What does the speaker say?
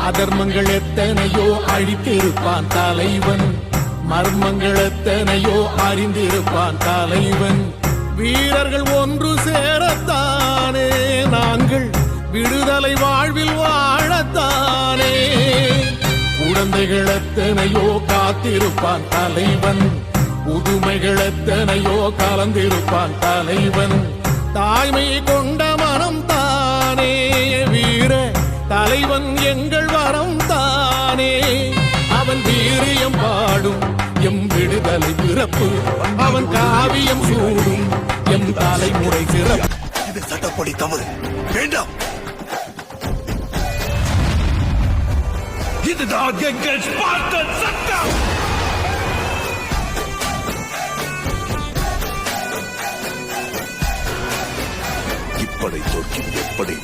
அதர்மங்கள் எத்தனையோ அழித்திருப்பான் தலைவன், மர்மங்கள் எத்தனையோ அறிந்திருப்பான் தலைவன். வீரர்கள் ஒன்று சேரத்தானே நாங்கள் விடுதலை வாழ்வில் வாழத்தானே. குழந்தைகள் எத்தனையோ காத்திருப்பான் தலைவன், புதுமைகள் எத்தனையோ கலந்திருப்பான் தலைவன். தாய்மை கொண்ட மனம் தானே வீர தலைவன் எங்கள் வரம் தானே. அவன் வீரியம் பாடும் எம் விடுதலை பிறப்பு, அவன் காவியம் சூடும் எம் தலைமுறை சிறப்பு. இது சட்டப்படி தவறு, வேண்டாம். இதுதான் எங்கள் ஸ்பார்டன் சட்டம். இப்படை தோற்கும் எப்படி